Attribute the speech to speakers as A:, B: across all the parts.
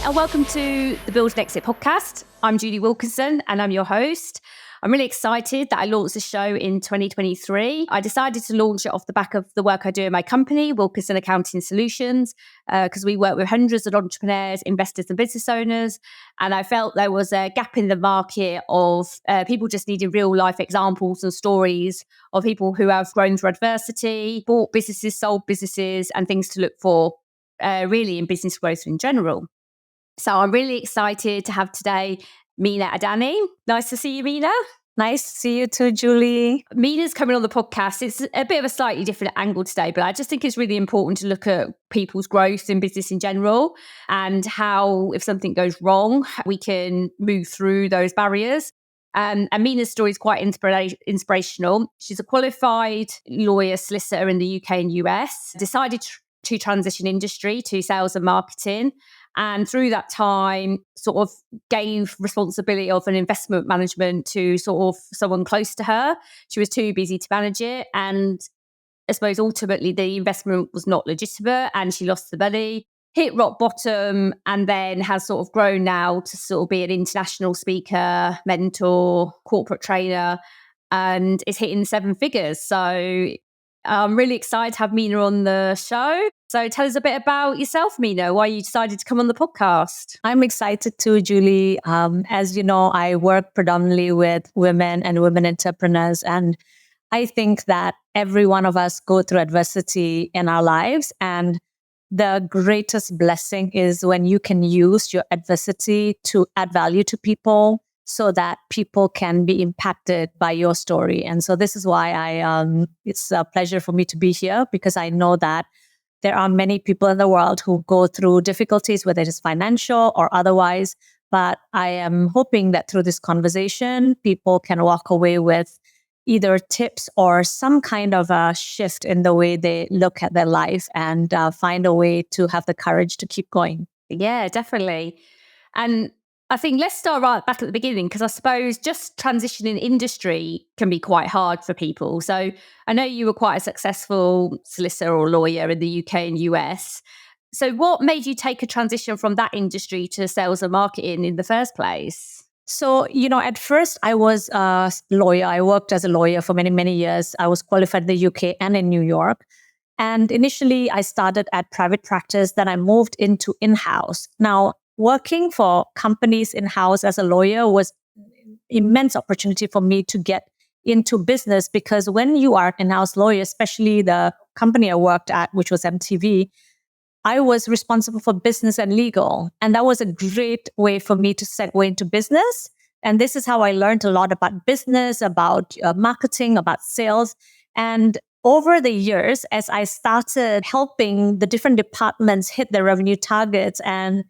A: and welcome to the Build and Exit podcast. I'm Julie Wilkinson and I'm your host. I'm really excited that I launched the show in 2023. I decided to launch it off the back of the work I do in my company, Wilkinson Accounting Solutions, because we work with hundreds of entrepreneurs, investors and business owners. And I felt there was a gap in the market of people just needing real life examples and stories of people who have grown through adversity, bought businesses, sold businesses, and things to look for really in business growth in general. So I'm really excited to have today Meena Adnani. Nice to see you, Meena.
B: Nice to see you too, Julie.
A: Meena's coming on the podcast. It's a bit of a slightly different angle today, but I just think it's really important to look at people's growth in business in general and how, if something goes wrong, we can move through those barriers. And Meena's story is quite inspirational. She's a qualified lawyer solicitor in the UK and US, decided to transition industry to sales and marketing. And through that time, sort of gave responsibility of an investment management to sort of someone close to her. She was too busy to manage it. And I suppose ultimately the investment was not legitimate and she lost the money, hit rock bottom, and then has sort of grown now to sort of be an international speaker, mentor, corporate trainer, and is hitting 7 figures. So I'm really excited to have Meena on the show. So tell us a bit about yourself, Meena, why you decided to come on the podcast.
B: I'm excited too, Julie. As you know, I work predominantly with women and women entrepreneurs. And I think that every one of us go through adversity in our lives. And the greatest blessing is when you can use your adversity to add value to people so that people can be impacted by your story. And so this is why it's a pleasure for me to be here, because I know that there are many people in the world who go through difficulties, whether it is financial or otherwise. But I am hoping that through this conversation, people can walk away with either tips or some kind of a shift in the way they look at their life and find a way to have the courage to keep going.
A: Yeah, definitely. And I think let's start right back at the beginning, because I suppose just transitioning industry can be quite hard for people. So I know you were quite a successful solicitor or lawyer in the UK and US. So what made you take a transition from that industry to sales and marketing in the first place?
B: So, at first I was a lawyer. I worked as a lawyer for many, many years. I was qualified in the UK and in New York. And initially I started at private practice. Then I moved into in-house. Now, working for companies in-house as a lawyer was an immense opportunity for me to get into business, because when you are an in-house lawyer, especially the company I worked at, which was MTV, I was responsible for business and legal. And that was a great way for me to segue into business. And this is how I learned a lot about business, about marketing, about sales. And over the years, as I started helping the different departments hit their revenue targets and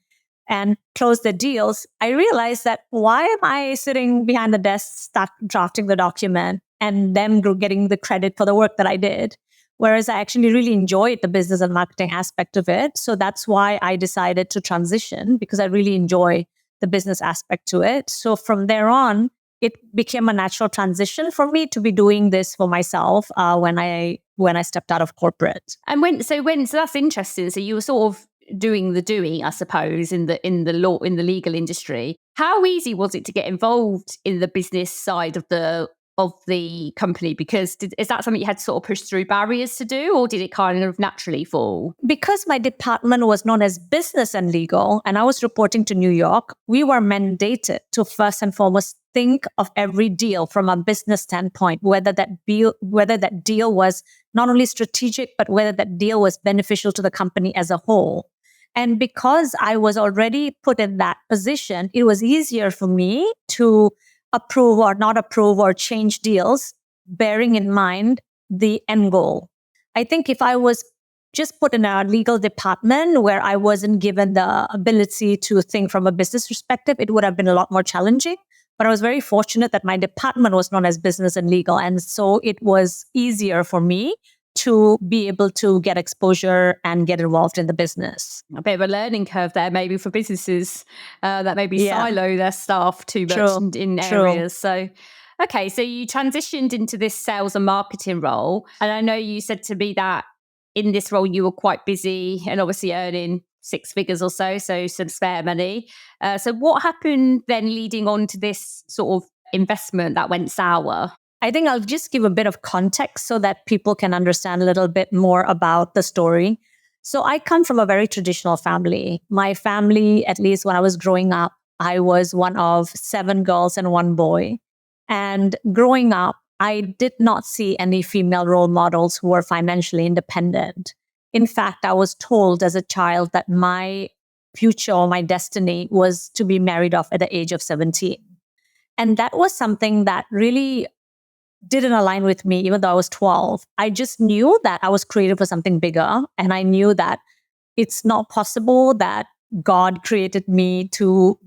B: close the deals, I realized that why am I sitting behind the desk, stuck drafting the document and them getting the credit for the work that I did? Whereas I actually really enjoyed the business and marketing aspect of it. So that's why I decided to transition, because I really enjoy the business aspect to it. So from there on, it became a natural transition for me to be doing this for myself when I stepped out of corporate.
A: And so that's interesting. So you were sort of doing the doing, I suppose, in the legal industry. How easy was it to get involved in the business side of the company? Because is that something you had to sort of push through barriers to do, or did it kind of naturally fall?
B: Because my department was known as business and legal, and I was reporting to New York, we were mandated to first and foremost think of every deal from a business standpoint, whether that deal was not only strategic, but whether that deal was beneficial to the company as a whole. And because I was already put in that position, it was easier for me to approve or not approve or change deals, bearing in mind the end goal. I think if I was just put in a legal department where I wasn't given the ability to think from a business perspective, it would have been a lot more challenging. But I was very fortunate that my department was known as business and legal. And so it was easier for me to be able to get exposure and get involved in the business.
A: A bit of a learning curve there, maybe for businesses that maybe silo their staff too much in areas. So, okay, so you transitioned into this sales and marketing role. And I know you said to me that in this role, you were quite busy and obviously earning six figures or so some spare money. So what happened then leading on to this sort of investment that went sour?
B: I think I'll just give a bit of context so that people can understand a little bit more about the story. So I come from a very traditional family. My family, at least when I was growing up, I was one of 7 girls and 1 boy. And growing up, I did not see any female role models who were financially independent. In fact, I was told as a child that my future or my destiny was to be married off at the age of 17. And that was something that really didn't align with me, even though I was 12. I just knew that I was created for something bigger. And I knew that it's not possible that God created me to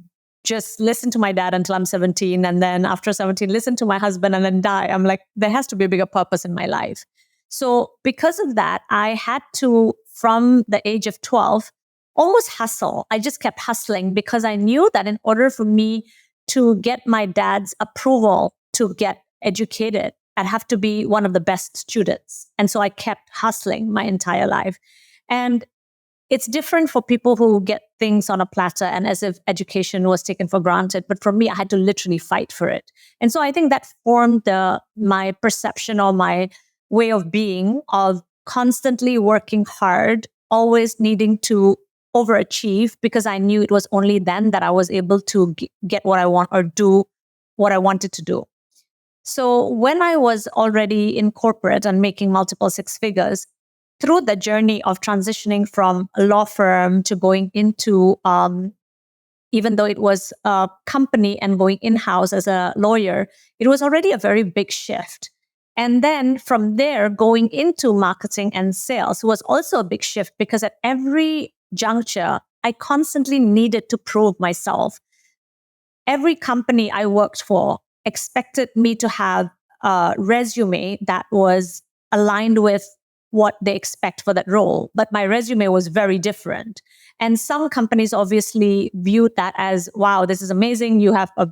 B: just listen to my dad until I'm 17. And then after 17, listen to my husband and then die. I'm like, there has to be a bigger purpose in my life. So because of that, I had to, from the age of 12, almost hustle. I just kept hustling because I knew that in order for me to get my dad's approval to get educated, I'd have to be one of the best students. And so I kept hustling my entire life. And it's different for people who get things on a platter and as if education was taken for granted. But for me, I had to literally fight for it. And so I think that formed my perception or my way of being, of constantly working hard, always needing to overachieve, because I knew it was only then that I was able to get what I want or do what I wanted to do. So when I was already in corporate and making multiple 6 figures, through the journey of transitioning from a law firm to going into, even though it was a company and going in-house as a lawyer, it was already a very big shift. And then from there, going into marketing and sales was also a big shift, because at every juncture, I constantly needed to prove myself. Every company I worked for expected me to have a resume that was aligned with what they expect for that role. But my resume was very different. And some companies obviously viewed that as, wow, this is amazing. You have a,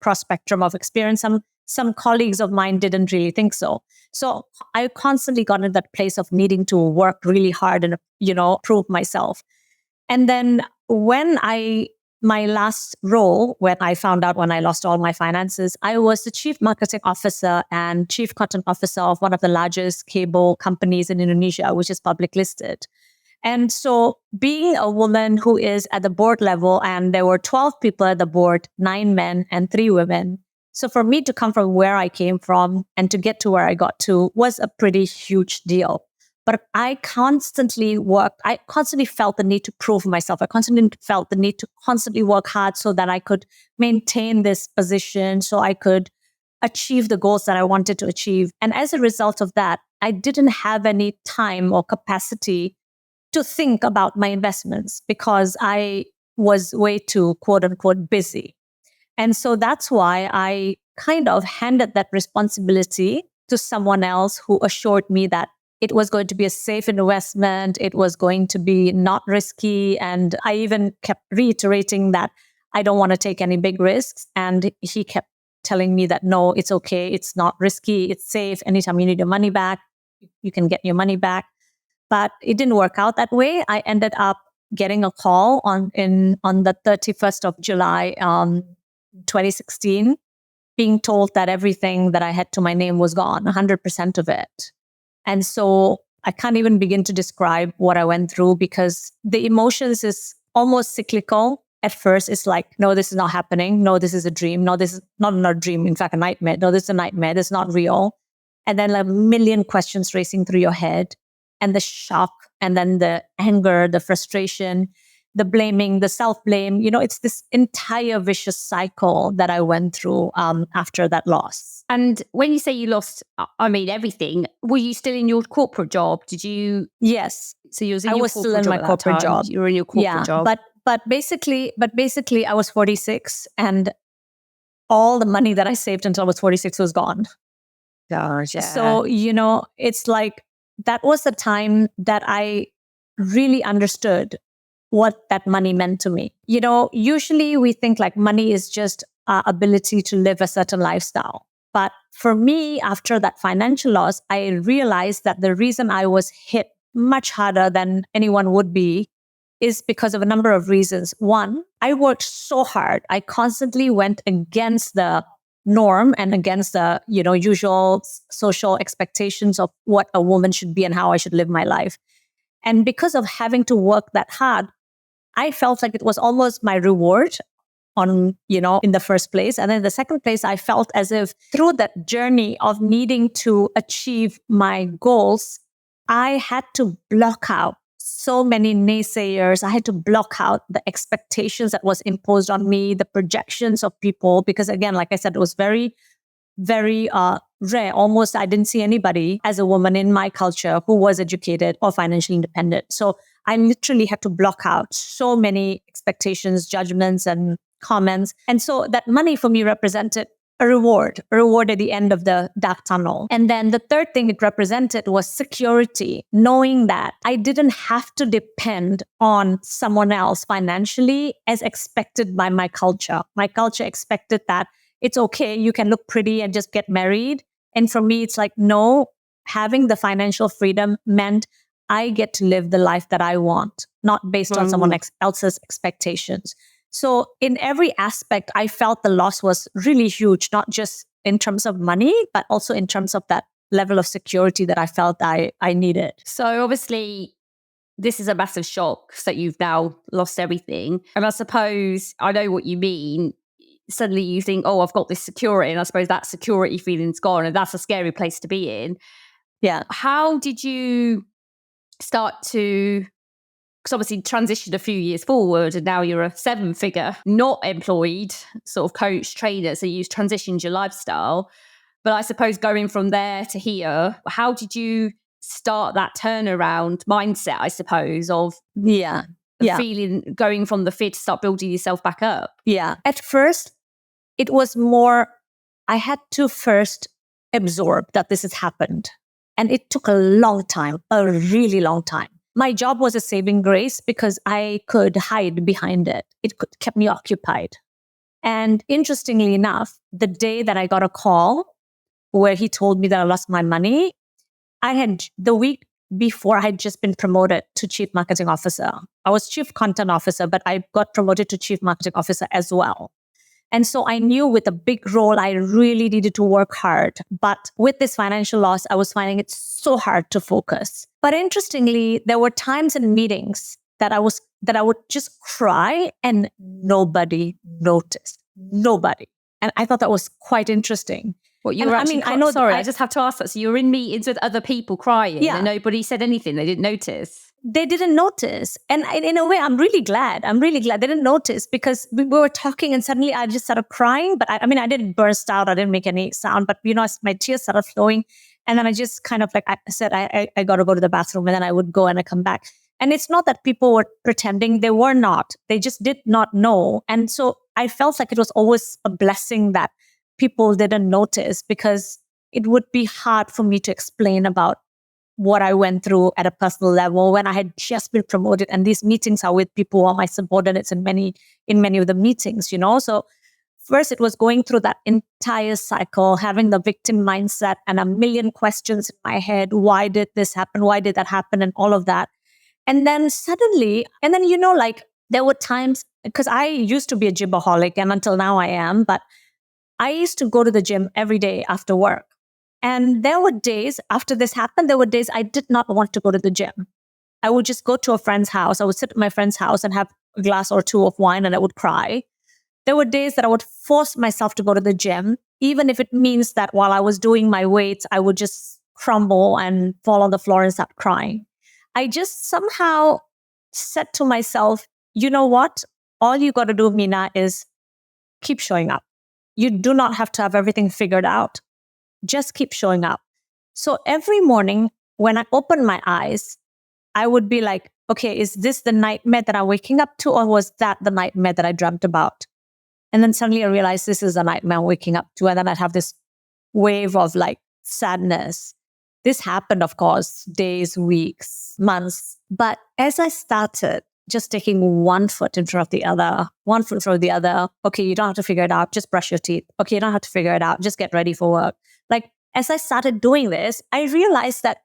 B: cross spectrum of experience. Some colleagues of mine didn't really think so. So I constantly got in that place of needing to work really hard and, prove myself. And then my last role, when I found out when I lost all my finances, I was the chief marketing officer and chief content officer of one of the largest cable companies in Indonesia, which is public listed. And so being a woman who is at the board level, and there were 12 people at the board, 9 men and 3 women. So for me to come from where I came from and to get to where I got to was a pretty huge deal. But I constantly worked. I constantly felt the need to prove myself. I constantly felt the need to constantly work hard so that I could maintain this position, so I could achieve the goals that I wanted to achieve. And as a result of that, I didn't have any time or capacity to think about my investments because I was way too, quote unquote, busy. And so that's why I kind of handed that responsibility to someone else who assured me that it was going to be a safe investment. It was going to be not risky. And I even kept reiterating that I don't want to take any big risks. And he kept telling me that, no, it's okay. It's not risky. It's safe. Anytime you need your money back, you can get your money back. But it didn't work out that way. I ended up getting a call on the 31st of July, 2016, being told that everything that I had to my name was gone, 100% of it. And so I can't even begin to describe what I went through, because the emotions is almost cyclical. At first, it's like, no, this is not happening. No, this is a dream. No, this is not a dream. In fact, a nightmare. No, this is a nightmare. This is not real. And then like a million questions racing through your head, and the shock, and then the anger, the frustration, the blaming, the self-blame. It's this entire vicious cycle that I went through after that loss.
A: And when you say you lost, everything, were you still in your corporate job? Did you?
B: Yes.
A: So you was in
B: I
A: your
B: was
A: corporate
B: still in
A: job
B: my corporate job.
A: You were in your corporate job.
B: But basically I was 46, and all the money that I saved until I was 46 was gone.
A: Gosh, yeah.
B: So, it's like that was the time that I really understood what that money meant to me. Usually we think like money is just our ability to live a certain lifestyle. But for me, after that financial loss, I realized that the reason I was hit much harder than anyone would be is because of a number of reasons. One, I worked so hard. I constantly went against the norm and against the, usual social expectations of what a woman should be and how I should live my life. And because of having to work that hard, I felt like it was almost my reward in the first place. And then the second place, I felt as if through that journey of needing to achieve my goals, I had to block out so many naysayers. I had to block out the expectations that was imposed on me, the projections of people, because again, like I said, it was very, very rare. Almost I didn't see anybody as a woman in my culture who was educated or financially independent. So I literally had to block out so many expectations, judgments, and comments. And so that money for me represented a reward at the end of the dark tunnel. And then the third thing it represented was security, knowing that I didn't have to depend on someone else financially as expected by my culture. My culture expected that it's okay, you can look pretty and just get married. And for me, it's like, no, having the financial freedom meant I get to live the life that I want, not based on someone else's expectations. So in every aspect, I felt the loss was really huge, not just in terms of money, but also in terms of that level of security that I felt I needed.
A: So obviously, this is a massive shock that you've now lost everything. And I suppose I know what you mean. Suddenly you think, oh, I've got this security. And I suppose that security feeling's gone. And that's a scary place to be in.
B: Yeah.
A: How did you start to, because obviously transitioned a few years forward and now you're a 7-figure, not employed sort of coach, trainer. So you've transitioned your lifestyle. But I suppose going from there to here, how did you start that turnaround mindset, I suppose, of feeling, going from the fear to start building yourself back up?
B: Yeah. At first, it was more, I had to first absorb that this has happened. And it took a long time, a really long time. My job was a saving grace because I could hide behind it. It kept me occupied. And interestingly enough, the day that I got a call where he told me that I lost my money, the week before, I had just been promoted to Chief Marketing Officer. I was Chief Content Officer, but I got promoted to Chief Marketing Officer as well. And so I knew with a big role, I really needed to work hard. But with this financial loss, I was finding it so hard to focus. But interestingly, there were times in meetings that I would just cry and nobody noticed. Nobody. And I thought that was quite interesting.
A: What you were actually, I just have to ask that. So you were in meetings with other people crying and nobody said anything. They didn't notice.
B: They didn't notice. And in a way, I'm really glad they didn't notice, because we were talking and suddenly I just started crying. But I didn't burst out. I didn't make any sound. But, my tears started flowing. And then I just kind of I said, I got to go to the bathroom. And then I would go and I come back. And it's not that people were pretending. They were not. They just did not know. And so I felt like it was always a blessing that people didn't notice, because it would be hard for me to explain about what I went through at a personal level when I had just been promoted. And these meetings are with people who are my subordinates in many of the meetings, So first it was going through that entire cycle, having the victim mindset and a million questions in my head. Why did this happen? Why did that happen? And all of that. And then there were times, because I used to be a gymaholic, and until now I am, but I used to go to the gym every day after work. And there were days after this happened, I did not want to go to the gym. I would just go to a friend's house. I would sit at my friend's house and have a glass or two of wine, and I would cry. There were days that I would force myself to go to the gym, even if it means that while I was doing my weights, I would just crumble and fall on the floor and start crying. I just somehow said to myself, you know what? All you got to do, Meena, is keep showing up. You do not have to have everything figured out. Just keep showing up. So every morning when I open my eyes, I would be like, okay, is this the nightmare that I'm waking up to, or was that the nightmare that I dreamt about? And then suddenly I realized this is a nightmare I'm waking up to. And then I'd have this wave of sadness. This happened, of course, days, weeks, months. But as I started just taking one foot in front of the other, okay, you don't have to figure it out. Just brush your teeth. Okay, you don't have to figure it out. Just get ready for work. As I started doing this, I realized that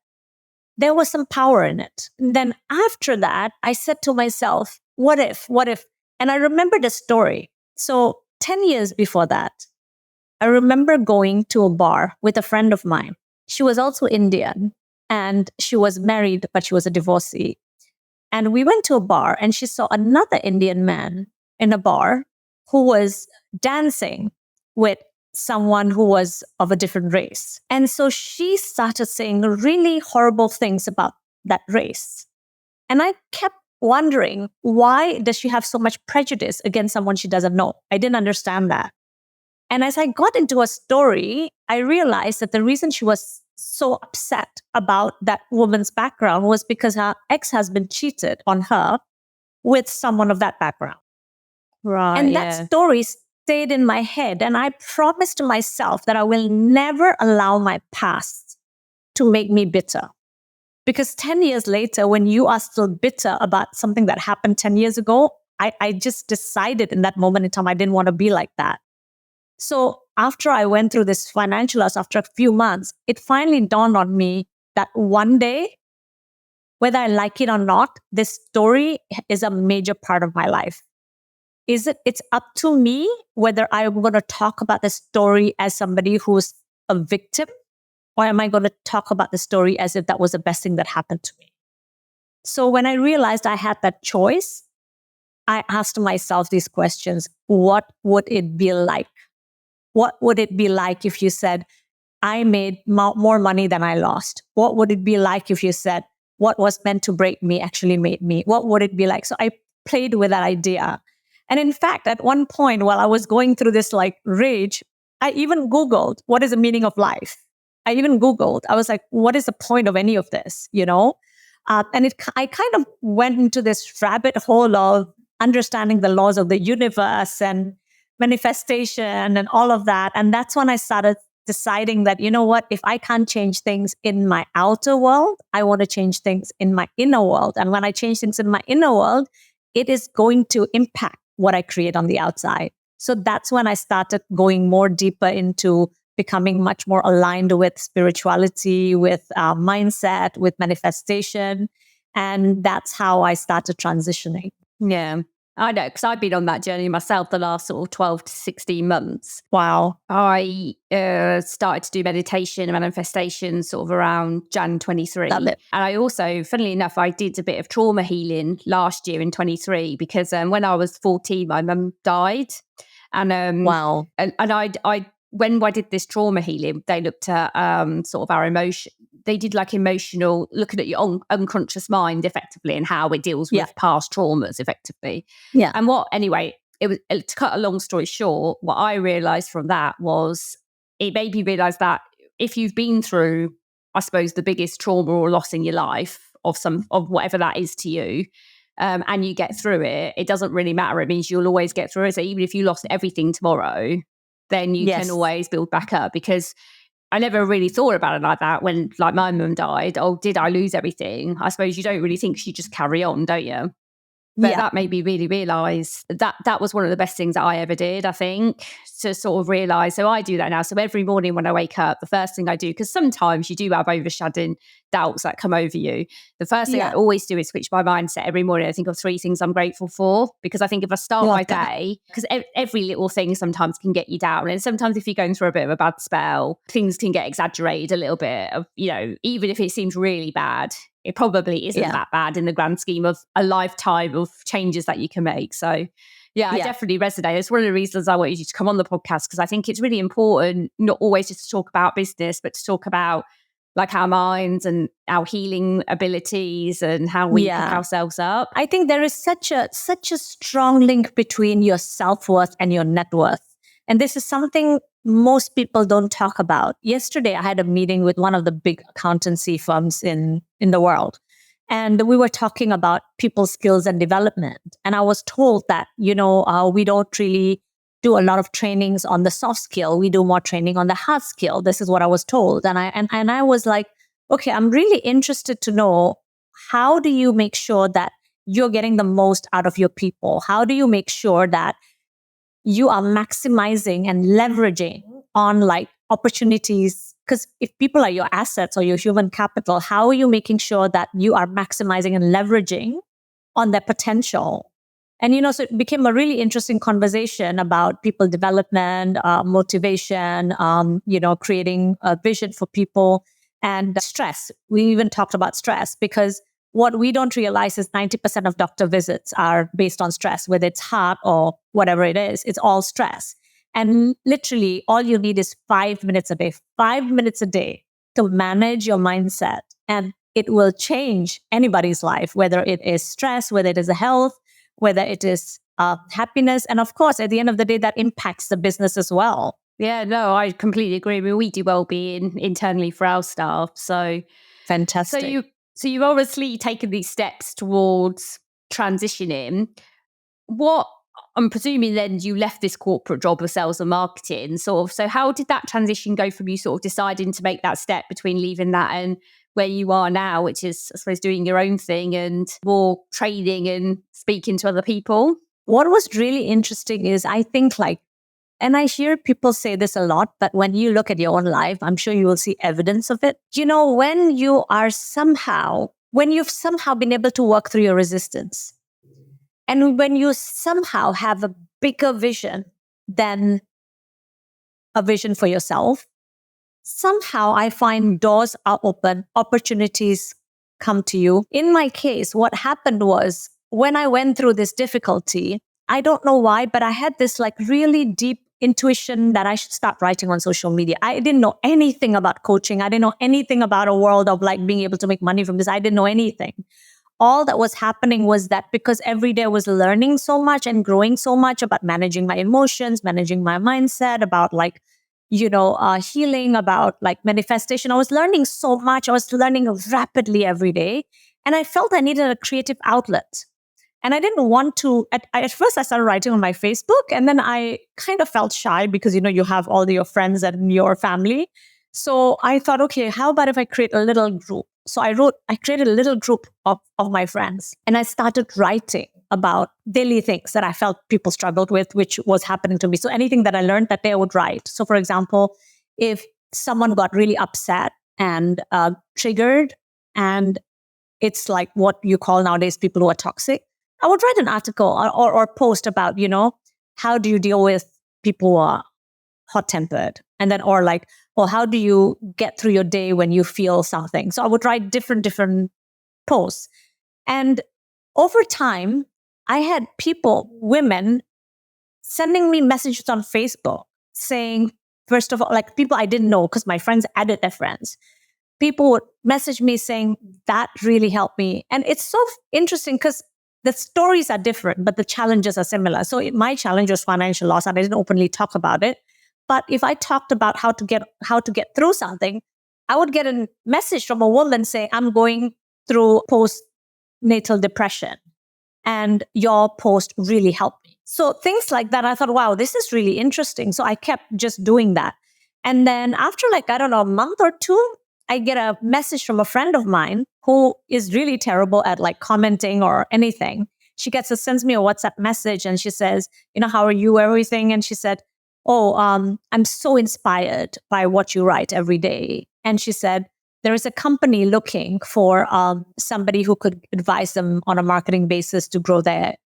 B: there was some power in it. And then after that, I said to myself, what if? And I remembered a story. So 10 years before that, I remember going to a bar with a friend of mine. She was also Indian and she was married, but she was a divorcee. And we went to a bar and she saw another Indian man in a bar who was dancing with someone who was of a different race. And so she started saying really horrible things about that race. And I kept wondering, why does she have so much prejudice against someone she doesn't know? I didn't understand that. And as I got into a story, I realized that the reason she was so upset about that woman's background was because her ex-husband cheated on her with someone of that background.
A: Right.
B: And that story stayed in my head. And I promised myself that I will never allow my past to make me bitter. Because 10 years later, when you are still bitter about something that happened 10 years ago, I just decided in that moment in time, I didn't want to be like that. So after I went through this financial loss, after a few months, it finally dawned on me that one day, whether I like it or not, this story is a major part of my life. It's up to me whether I'm going to talk about the story as somebody who's a victim, or am I going to talk about the story as if that was the best thing that happened to me? So when I realized I had that choice, I asked myself these questions. What would it be like? What would it be like if you said, I made more money than I lost? What would it be like if you said, what was meant to break me actually made me? What would it be like? So I played with that idea. And in fact, at one point while I was going through this like rage, I even Googled, what is the meaning of life? I was like, what is the point of any of this? And I kind of went into this rabbit hole of understanding the laws of the universe and manifestation and all of that. And that's when I started deciding that, you know what, if I can't change things in my outer world, I want to change things in my inner world. And when I change things in my inner world, it is going to impact what I create on the outside. So that's when I started going more deeper into becoming much more aligned with spirituality, with mindset, with manifestation. And that's how I started transitioning.
A: Yeah. I know, because I've been on that journey myself the last sort of 12 to 16 months.
B: Wow.
A: I started to do meditation and manifestation sort of around Jan 23.
B: Love it.
A: And I also, funnily enough, I did a bit of trauma healing last year in 23 because when I was 14, my mum died. And
B: wow.
A: And I when I did this trauma healing, they looked at sort of our emotion. They did like emotional, looking at your unconscious mind effectively and how it deals with past traumas effectively.
B: Yeah.
A: And to cut a long story short, what I realized from that was it made me realize that if you've been through, I suppose, the biggest trauma or loss in your life of whatever that is to you, and you get through it, it doesn't really matter. It means you'll always get through it. So even if you lost everything tomorrow, then you can always build back up, because I never really thought about it like that when like my mum died. Oh, did I lose everything? I suppose you don't really think, you just carry on, don't you? But that made me really realise that was one of the best things that I ever did, I think, to sort of realise. So I do that now. So every morning when I wake up, the first thing I do, because sometimes you do have overshadowing doubts that come over you. The first thing I always do is switch my mindset every morning. I think of 3 things I'm grateful for, because I think if I start my day, because every little thing sometimes can get you down. And sometimes if you're going through a bit of a bad spell, things can get exaggerated a little bit of, even if it seems really bad, it probably isn't that bad in the grand scheme of a lifetime of changes that you can make. So I definitely resonate. It's one of the reasons I wanted you to come on the podcast, because I think it's really important not always just to talk about business, but to talk about like our minds and our healing abilities and how we pick ourselves up.
B: I think there is such a strong link between your self-worth and your net worth. And this is something most people don't talk about. Yesterday, I had a meeting with one of the big accountancy firms in the world. And we were talking about people skills and development. And I was told that, we don't really do a lot of trainings on the soft skill. We do more training on the hard skill. This is what I was told. And I was like, okay, I'm really interested to know, how do you make sure that you're getting the most out of your people? How do you make sure that you are maximizing and leveraging on like opportunities Because if people are your assets or your human capital, how are you making sure that you are maximizing and leveraging on their potential? And, so it became a really interesting conversation about people development, motivation, creating a vision for people, and stress. We even talked about stress, because what we don't realize is 90% of doctor visits are based on stress, whether it's heart or whatever it is, it's all stress. And literally all you need is 5 minutes a day, 5 minutes a day to manage your mindset. And it will change anybody's life, whether it is stress, whether it is a health, whether it is happiness. And of course, at the end of the day, that impacts the business as well.
A: Yeah, no, I completely agree. I mean, we do well-being internally for our staff. So
B: fantastic.
A: So you've obviously taken these steps towards transitioning. What, I'm presuming then you left this corporate job of sales and marketing. So how did that transition go from you sort of deciding to make that step between leaving that and where you are now, which is, I suppose, doing your own thing and more training and speaking to other people?
B: What was really interesting is, I think, and I hear people say this a lot, but when you look at your own life, I'm sure you will see evidence of it. When you've somehow been able to work through your resistance, and when you somehow have a bigger vision than a vision for yourself, somehow I find doors are open, opportunities come to you. In my case, what happened was, when I went through this difficulty, I don't know why, but I had this really deep intuition that I should start writing on social media. I didn't know anything about coaching. I didn't know anything about a world of being able to make money from this. I didn't know anything. All that was happening was that because every day I was learning so much and growing so much about managing my emotions, managing my mindset, about healing, about manifestation. I was learning so much. I was learning rapidly every day. And I felt I needed a creative outlet. And I didn't want to, at first I started writing on my Facebook, and then I kind of felt shy because, you have all your friends and your family. So I thought, okay, how about if I create a little group? So I created a little group of my friends, and I started writing about daily things that I felt people struggled with, which was happening to me. So anything that I learned that day, I would write. So for example, if someone got really upset and triggered, and it's like what you call nowadays people who are toxic, I would write an article or post about, how do you deal with people who are hot-tempered? And then, or how do you get through your day when you feel something? So I would write different posts. And over time, I had women sending me messages on Facebook saying, first of all, people I didn't know, because my friends added their friends. People would message me saying, that really helped me. And it's so interesting because the stories are different, but the challenges are similar. So my challenge was financial loss, and I didn't openly talk about it. But if I talked about how to get through something, I would get a message from a woman saying, I'm going through postnatal depression, and your post really helped me. So things like that, I thought, wow, this is really interesting. So I kept just doing that. And then after a month or two, I get a message from a friend of mine who is really terrible at commenting or anything. She sends me a WhatsApp message, and she says, how are you, everything? And she said, I'm so inspired by what you write every day. And she said, there is a company looking for somebody who could advise them on a marketing basis to grow their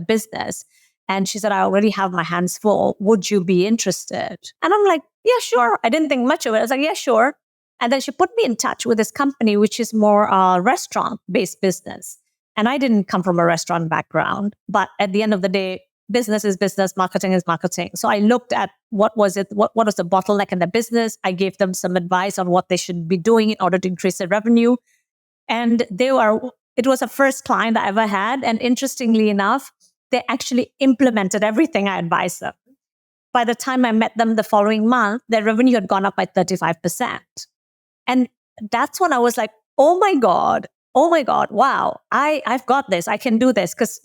B: business. And she said, I already have my hands full. Would you be interested? And I'm like, yeah, sure. I didn't think much of it. I was like, yeah, sure. And then she put me in touch with this company, which is more restaurant-based business. And I didn't come from a restaurant background. But at the end of the day, business is business, marketing is marketing. So I looked at what was the bottleneck in the business. I gave them some advice on what they should be doing in order to increase their revenue. And it was a first client I ever had. And interestingly enough, they actually implemented everything I advised them. By the time I met them the following month, their revenue had gone up by 35%. And that's when I was like, oh my God, wow, I've got this. I can do this. Because,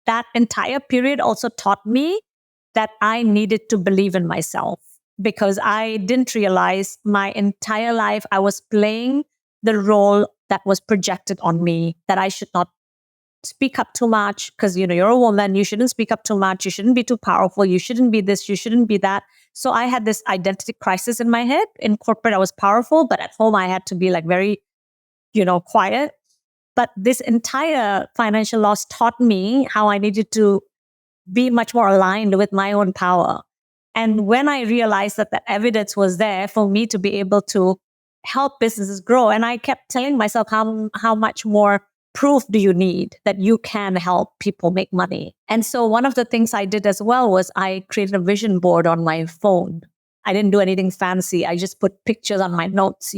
B: that entire period also taught me that I needed to believe in myself, because I didn't realize my entire life I was playing the role that was projected on me, that I should not speak up too much because, you're a woman. You shouldn't speak up too much. You shouldn't be too powerful. You shouldn't be this. You shouldn't be that. So I had this identity crisis in my head. In corporate, I was powerful, but at home, I had to be like very, quiet. But this entire financial loss taught me how I needed to be much more aligned with my own power. And when I realized that evidence was there for me to be able to help businesses grow, and I kept telling myself, how much more proof do you need that you can help people make money? And so one of the things I did as well was I created a vision board on my phone. I didn't do anything fancy. I just put pictures on my notes,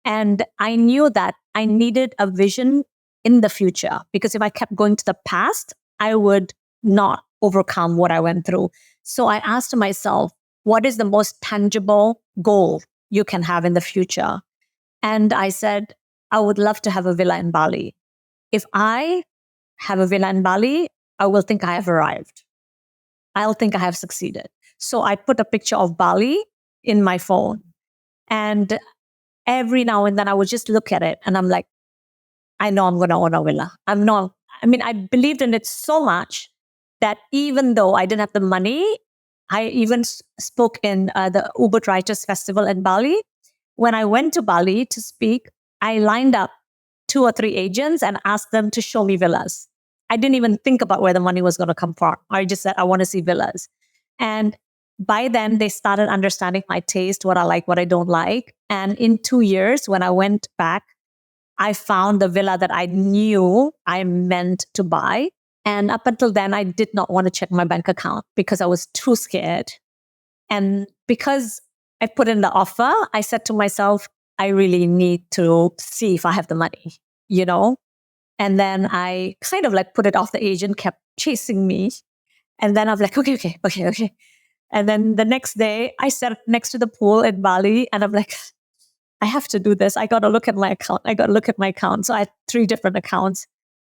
B: and I knew that I needed a vision in the future, because if I kept going to the past, I would not overcome what I went through. So I asked myself, what is the most tangible goal you can have in the future? And I said, I would love to have a villa in Bali. If I have a villa in Bali, I will think I have arrived. I'll think I have succeeded. So I put a picture of Bali in my phone. And every now and then I would just look at it and I'm like, I know I'm going to own a villa. I believed in it so much that even though I didn't have the money, I even spoke in the Ubud Writers Festival in Bali. When I went to Bali to speak, I lined up 2 or 3 agents and asked them to show me villas. I didn't even think about where the money was going to come from. I just said, I want to see villas. And by then, they started understanding my taste, what I like, what I don't like. And in 2 years, when I went back, I found the villa that I knew I meant to buy. And up until then, I did not want to check my bank account because I was too scared. And because I put in the offer, I said to myself, I really need to see if I have the money, And then I kind of like put it off. The agent kept chasing me. And then I'm like, okay. And then the next day, I sat next to the pool in Bali and I'm like, I have to do this. I got to look at my account. So I had 3 different accounts.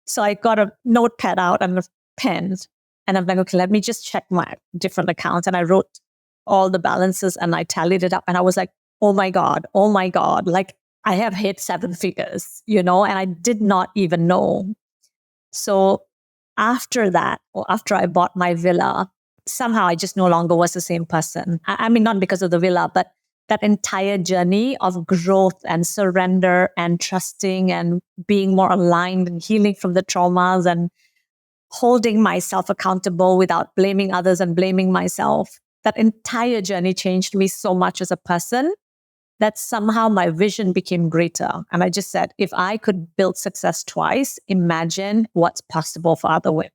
B: So I got a notepad out and a pen. And I'm like, okay, let me just check my different accounts. And I wrote all the balances and I tallied it up. And I was like, oh my God. Like I have hit 7 figures, and I did not even know. So after that, or after I bought my villa, somehow I just no longer was the same person. I mean, not because of the villa, but that entire journey of growth and surrender and trusting and being more aligned and healing from the traumas and holding myself accountable without blaming others and blaming myself. That entire journey changed me so much as a person that somehow my vision became greater. And I just said, if I could build success twice, imagine what's possible for other women.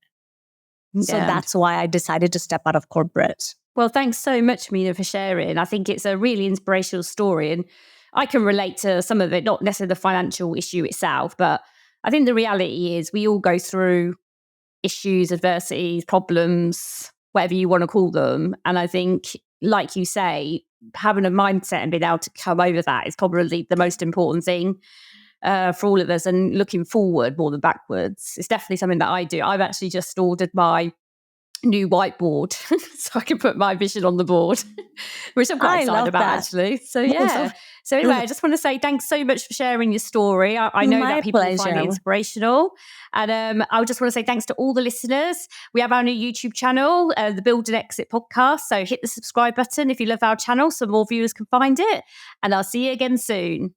B: Yeah. So that's why I decided to step out of corporate.
A: Well, thanks so much, Meena, for sharing. I think it's a really inspirational story and I can relate to some of it, not necessarily the financial issue itself, but I think the reality is we all go through issues, adversities, problems, whatever you want to call them. And I think, like you say, having a mindset and being able to come over that is probably the most important thing for all of us, and looking forward more than backwards. It's definitely something that I do. I've actually just ordered my new whiteboard so I can put my vision on the board, which I'm quite excited about actually. So yeah. So anyway, I just want to say thanks so much for sharing your story. I know that people find it inspirational. And I just want to say thanks to all the listeners. We have our new YouTube channel, the Build and Exit podcast. So hit the subscribe button if you love our channel so more viewers can find it. And I'll see you again soon.